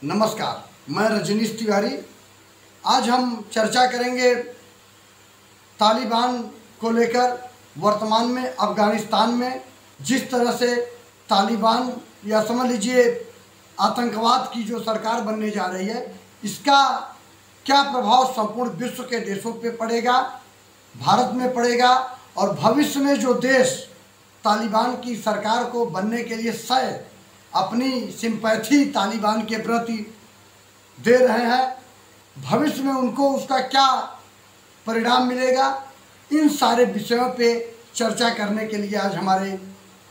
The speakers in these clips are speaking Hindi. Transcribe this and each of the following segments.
नमस्कार, मैं रजनीश तिवारी। आज हम चर्चा करेंगे तालिबान को लेकर। वर्तमान में अफ़गानिस्तान में जिस तरह से तालिबान या समझ लीजिए आतंकवाद की जो सरकार बनने जा रही है, इसका क्या प्रभाव संपूर्ण विश्व के देशों पे पड़ेगा, भारत में पड़ेगा, और भविष्य में जो देश तालिबान की सरकार को बनने के लिए शायद अपनी सिंपैथी तालिबान के प्रति दे रहे हैं, भविष्य में उनको उसका क्या परिणाम मिलेगा, इन सारे विषयों पे चर्चा करने के लिए आज हमारे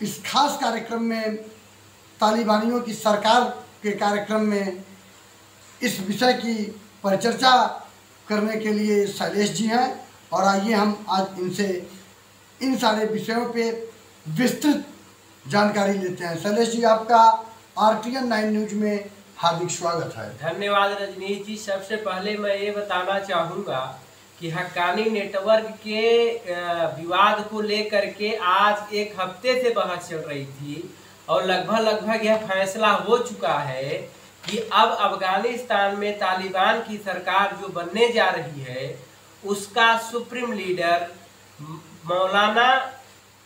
इस खास कार्यक्रम में, तालिबानियों की सरकार के कार्यक्रम में, इस विषय की परिचर्चा करने के लिए शैलेश जी हैं। और आइए हम आज इनसे इन सारे विषयों पे विस्तृत जानकारी लेते हैं। शैलेश जी, आपका RTN 9 न्यूज में हार्दिक स्वागत है। धन्यवाद रजनीश जी। सबसे पहले मैं ये बताना चाहूँगा कि हक्कानी नेटवर्क के विवाद को लेकर के आज एक हफ्ते से बहस चल रही थी और लगभग यह फैसला हो चुका है कि अब अफगानिस्तान में तालिबान की सरकार जो बनने जा रही है, उसका सुप्रीम लीडर मौलाना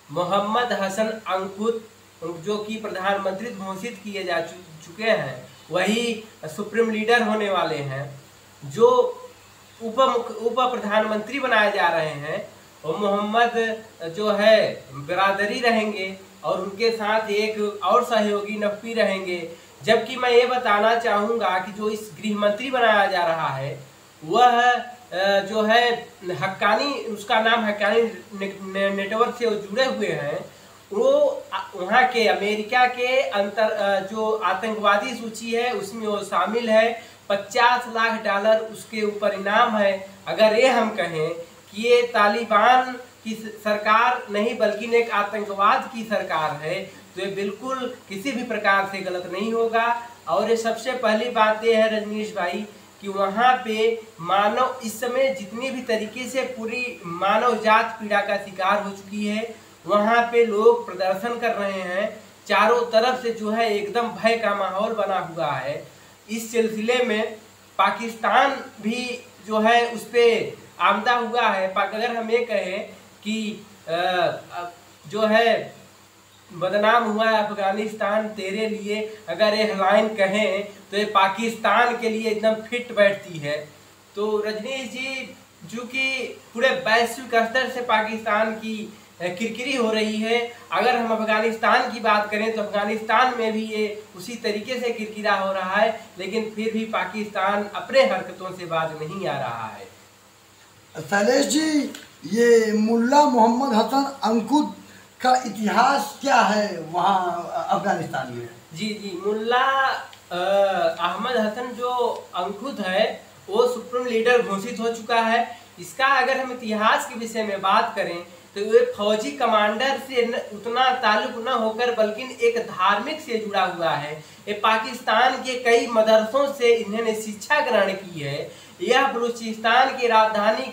मोहम्मद हसन अंकुत, जो कि प्रधानमंत्री घोषित किए जा चुके हैं, वही सुप्रीम लीडर होने वाले हैं। जो उप प्रधानमंत्री बनाए जा रहे हैं वो मोहम्मद जो है बिरादरी रहेंगे और उनके साथ एक और सहयोगी नकवी रहेंगे। जबकि मैं ये बताना चाहूँगा कि जो इस गृह मंत्री बनाया जा रहा है वह जो है हक्कानी, उसका नाम हक्कानी नेटवर्क से जुड़े हुए हैं, वो वहाँ के अमेरिका के जो आतंकवादी सूची है उसमें वो शामिल है। 50 लाख डॉलर उसके ऊपर इनाम है। अगर ये हम कहें कि ये तालिबान की सरकार नहीं बल्कि एक आतंकवाद की सरकार है, तो ये बिल्कुल किसी भी प्रकार से गलत नहीं होगा। और ये सबसे पहली बात ये है रजनीश भाई कि वहाँ पे मानव इस समय जितनी भी तरीके से पूरी मानव जात पीड़ा का शिकार हो चुकी है, वहाँ पे लोग प्रदर्शन कर रहे हैं। चारों तरफ से जो है एकदम भय का माहौल बना हुआ है। इस सिलसिले में पाकिस्तान भी जो है उस पर आमदा हुआ है। अगर हम ये कहें कि जो है बदनाम हुआ है अफगानिस्तान तेरे लिए, अगर ये लाइन कहें तो ये पाकिस्तान के लिए एकदम फिट बैठती है। तो रजनीश जी, जो कि पूरे वैश्विक स्तर से पाकिस्तान की किरकिरी हो रही है, अगर हम अफगानिस्तान की बात करें तो अफगानिस्तान में भी ये उसी तरीके से किरकिरा हो रहा है, लेकिन फिर भी पाकिस्तान अपने हरकतों से बाज नहीं आ रहा है। शैलेश जी, ये मुल्ला मोहम्मद हसन अंकुत का इतिहास क्या है वहाँ अफगानिस्तान में? जी, मुल्ला अहमद हसन जो अंकुत है वो सुप्रीम लीडर घोषित हो चुका है। इसका अगर हम इतिहास के विषय में बात करें तो ये फौजी कमांडर से उतना ताल्लुक न होकर बल्कि एक धार्मिक से जुड़ा हुआ है। ये पाकिस्तान के कई मदरसों से इन्होंने शिक्षा ग्रहण की है। यह बलूचिस्तान की राजधानी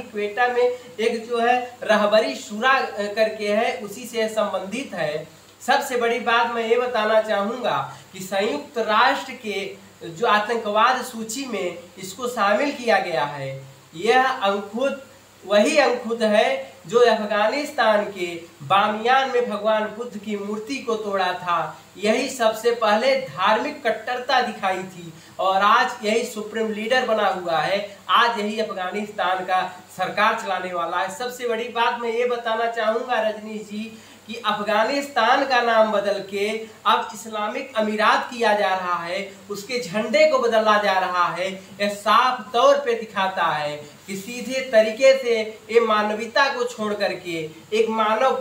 क्वेटा में एक जो है रहबरी शुरा करके है, उसी से संबंधित है। सबसे बड़ी बात मैं ये बताना चाहूँगा कि संयुक्त राष्ट्र के जो आतंकवाद सूची में इसको शामिल किया गया है। यह अंकुत वही अंकुत है जो अफगानिस्तान के बामियान में भगवान बुद्ध की मूर्ति को तोड़ा था। यही सबसे पहले धार्मिक कट्टरता दिखाई थी और आज यही सुप्रीम लीडर बना हुआ है। आज यही अफगानिस्तान का सरकार चलाने वाला है। सबसे बड़ी बात मैं ये बताना चाहूँगा रजनीश जी कि अफगानिस्तान का नाम बदल के अब इस्लामिक अमीरात किया जा रहा है, उसके झंडे को बदला जा रहा है। यह साफ तौर पे दिखाता है कि सीधे तरीके से ये मानवीयता को छोड़ करके, एक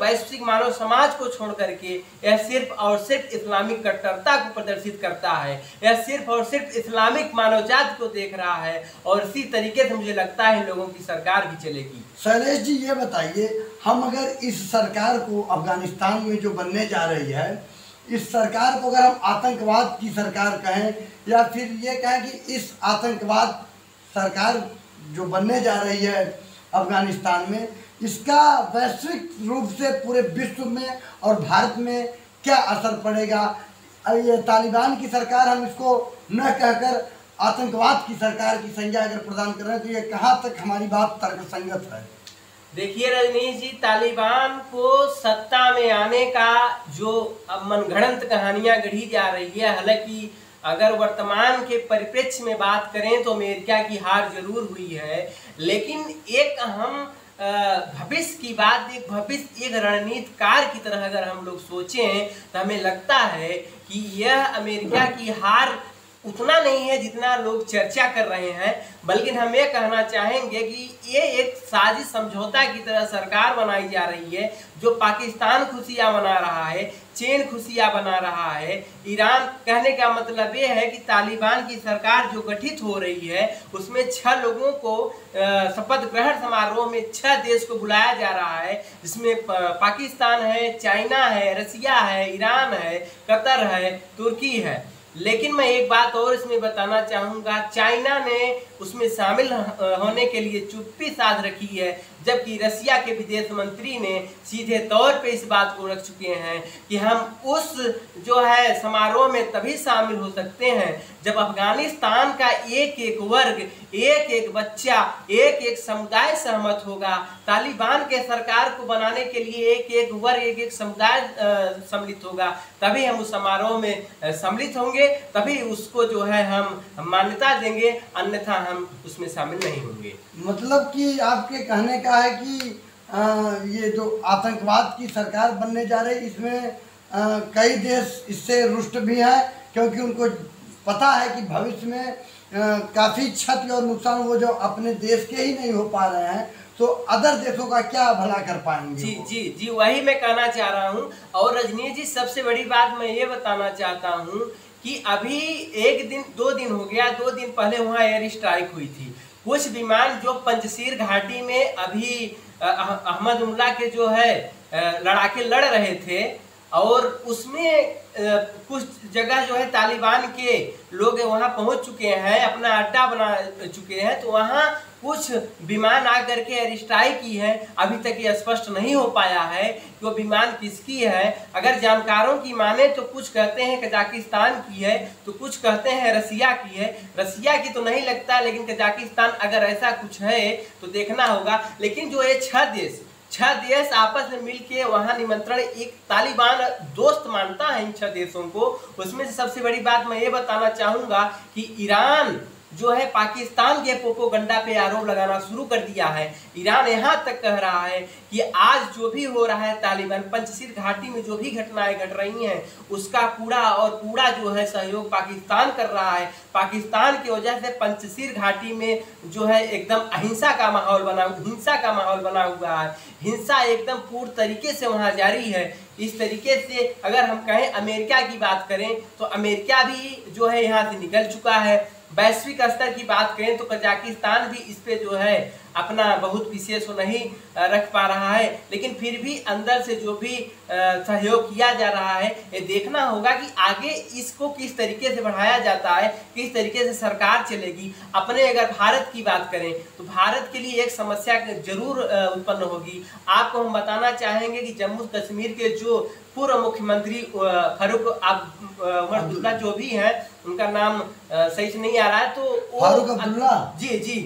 वैश्विक मानव समाज को छोड़ करके यह सिर्फ और सिर्फ इस्लामिक कट्टरता को प्रदर्शित करता है। यह सिर्फ और सिर्फ इस्लामिक मानव जात को देख रहा है और इसी तरीके से मुझे लगता है इन लोगों की सरकार भी चलेगी। शैलेश जी, ये बताइए, हम अगर इस सरकार को अफगानिस्तान में जो बनने जा रही है, इस सरकार को अगर हम आतंकवाद की सरकार कहें या फिर ये कहें कि इस आतंकवाद सरकार जो बनने जा रही है अफगानिस्तान में, इसका वैश्विक रूप से पूरे विश्व में और भारत में क्या असर पड़ेगा, ये तालिबान की सरकार, हम इसको न कहकर आतंकवाद की सरकार की संज्ञा अगर प्रदान कर रहे हैं तो ये कहाँ तक हमारी बात तर्कसंगत है? देखिए रजनीश जी, तालिबान को सत्ता में आने का जो अब मनगढ़ंत कहानियां गढ़ी जा रही है, हालांकि अगर वर्तमान के परिप्रेक्ष्य में बात करें तो अमेरिका की हार जरूर हुई है, लेकिन एक अहम भविष्य की बात, एक भविष्य, एक रणनीतिकार की तरह अगर हम लोग सोचें तो हमें लगता है कि यह अमेरिका की हार उतना नहीं है जितना लोग चर्चा कर रहे हैं, बल्कि हम ये कहना चाहेंगे कि ये एक साजिश समझौता की तरह सरकार बनाई जा रही है, जो पाकिस्तान खुशियां बना रहा है, चीन खुशियां बना रहा है, ईरान। कहने का मतलब ये है कि तालिबान की सरकार जो गठित हो रही है उसमें 6 लोगों को शपथ ग्रहण समारोह में 6 देश को बुलाया जा रहा है, जिसमें पाकिस्तान है, चाइना है, रसिया है, ईरान है, कतर है, तुर्की है। लेकिन मैं एक बात और इसमें बताना चाहूँगा, चाइना ने उसमें शामिल होने के लिए चुप्पी साध रखी है, जबकि रसिया के विदेश मंत्री ने सीधे तौर पे इस बात को रख चुके हैं कि हम उस जो है समारोह में तभी शामिल हो सकते हैं जब अफगानिस्तान का एक एक वर्ग, एक एक बच्चा, एक एक समुदाय सहमत होगा। तालिबान के सरकार को बनाने के लिए एक एक वर्ग, एक एक समुदाय सम्मिलित होगा, तभी हम उस समारोह में सम्मिलित होंगे, तभी उसको जो है हम मान्यता देंगे, अन्यथा हम उसमें शामिल नहीं होंगे। मतलब कि आपके कहने का है कि ये जो आतंकवाद की सरकार बनने जा रही, इसमें कई देश इससे रुष्ट भी हैं, क्योंकि उनको पता है कि भविष्य में काफ़ी क्षति और नुकसान वो जो अपने देश के ही नहीं हो पा रहे हैं तो अदर देशों का क्या भला कर पाएंगे। जी जी जी, वही मैं कहना चाह रहा हूँ। और रजनीश जी, सबसे बड़ी बात मैं ये बताना चाहता हूँ कि अभी 1 दिन 2 दिन हो गया, 2 दिन पहले वहाँ एयर स्ट्राइक हुई थी। कुछ विमान जो पंजशीर घाटी में अभी अहमदुल्ला के जो है लड़ाके लड़ रहे थे, और उसमें कुछ जगह जो है तालिबान के लोग वहाँ पहुँच चुके हैं, अपना अड्डा बना चुके हैं, तो वहाँ कुछ विमान आकर के एयर स्ट्राइक की है। अभी तक ये स्पष्ट नहीं हो पाया है कि वो विमान किसकी है। अगर जानकारों की माने तो कुछ कहते हैं कजाकिस्तान की है, तो कुछ कहते हैं रसिया की है। रसिया की तो नहीं लगता, लेकिन कजाकिस्तान अगर ऐसा कुछ है तो देखना होगा। लेकिन जो ये 6 देश आपस में मिलके वहां निमंत्रण, एक तालिबान दोस्त मानता है इन 6 देशों को। उसमें से सबसे बड़ी बात मैं ये बताना चाहूंगा कि ईरान जो है पाकिस्तान के प्रोपेगेंडा पे आरोप लगाना शुरू कर दिया है। ईरान यहाँ तक कह रहा है कि आज जो भी हो रहा है तालिबान पंजशीर घाटी में, जो भी घटनाएं घट रही हैं, उसका पूरा जो है सहयोग पाकिस्तान कर रहा है। पाकिस्तान की वजह से पंजशीर घाटी में जो है एकदम हिंसा का माहौल बना हुआ है। हिंसा एकदम पूर्ण तरीके से वहाँ जारी है। इस तरीके से अगर हम कहें अमेरिका की बात करें तो अमेरिका भी जो है यहाँ से निकल चुका है। वैश्विक स्तर की बात करें तो कजाकिस्तान भी इस पे जो है अपना बहुत विशेष नहीं रख पा रहा है, लेकिन फिर भी अंदर से जो भी सहयोग किया जा रहा है, ये देखना होगा कि आगे इसको किस तरीके से बढ़ाया जाता है, किस तरीके से सरकार चलेगी। अपने अगर भारत की बात करें तो भारत के लिए एक समस्या जरूर उत्पन्न होगी। आपको हम बताना चाहेंगे कि जम्मू कश्मीर के जो पूर्व मुख्यमंत्री फारूक अब्दुल्ला जो भी हैं, उनका नाम सही से नहीं आ रहा है, तो फारूक अब्दुल्ला जी,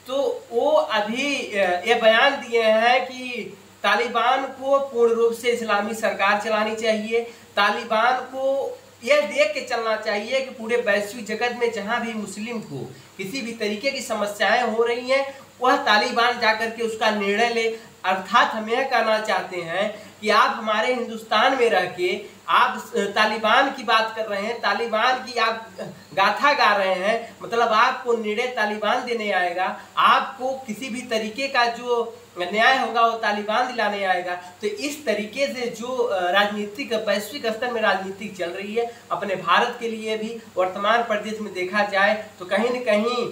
तो वो अभी ये बयान दिए हैं कि तालिबान को पूर्ण रूप से इस्लामी सरकार चलानी चाहिए। तालिबान को यह देख के चलना चाहिए कि पूरे वैश्विक जगत में जहां भी मुस्लिम को किसी भी तरीके की समस्याएं हो रही हैं, वह तालिबान जाकर के उसका निर्णय ले। अर्थात हम यह कहना चाहते हैं कि आप हमारे हिंदुस्तान में रह के आप तालिबान की बात कर रहे हैं, तालिबान की आप गाथा गा रहे हैं, मतलब आपको निर्णय तालिबान देने आएगा, आपको किसी भी तरीके का जो न्याय होगा वो तालिबान दिलाने आएगा। तो इस तरीके से जो राजनीतिक वैश्विक स्तर में राजनीति चल रही है, अपने भारत के लिए भी वर्तमान परिदृश्य में देखा जाए तो कहीं न कहीं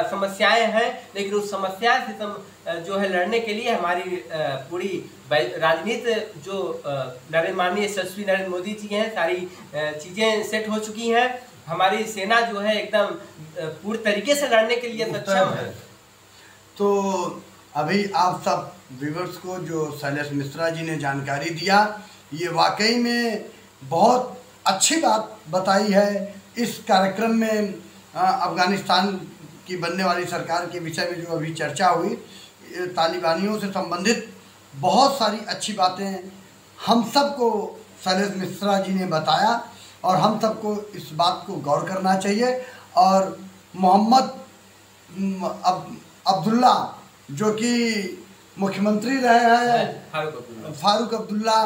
समस्याएं हैं, लेकिन उस समस्या से जो है लड़ने के लिए हमारी पूरी राजनीति जो माननीय यशस्वी नरेंद्र मोदी जी हैं, सारी चीज़ें सेट हो चुकी हैं। हमारी सेना जो है एकदम पूरी तरीके से लड़ने के लिए सक्षम है। तो अभी आप सब व्यूअर्स को जो शैलेश मिश्रा जी ने जानकारी दिया, ये वाकई में बहुत अच्छी बात बताई है। इस कार्यक्रम में अफ़गानिस्तान की बनने वाली सरकार के विषय में जो अभी चर्चा हुई, तालिबानियों से संबंधित बहुत सारी अच्छी बातें हम सबको शैलेश मिश्रा जी ने बताया और हम सबको इस बात को गौर करना चाहिए। और मोहम्मद अब्दुल्ला जो कि मुख्यमंत्री रहे हैं, फारूक अब्दुल्ला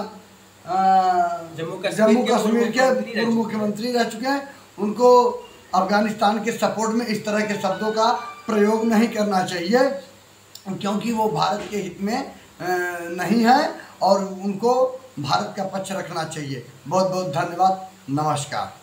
जम्मू कश्मीर के पूर्व मुख्यमंत्री रह चुके हैं, उनको अफ़गानिस्तान के सपोर्ट में इस तरह के शब्दों का प्रयोग नहीं करना चाहिए, क्योंकि वो भारत के हित में नहीं है और उनको भारत का पक्ष रखना चाहिए। बहुत बहुत धन्यवाद। नमस्कार।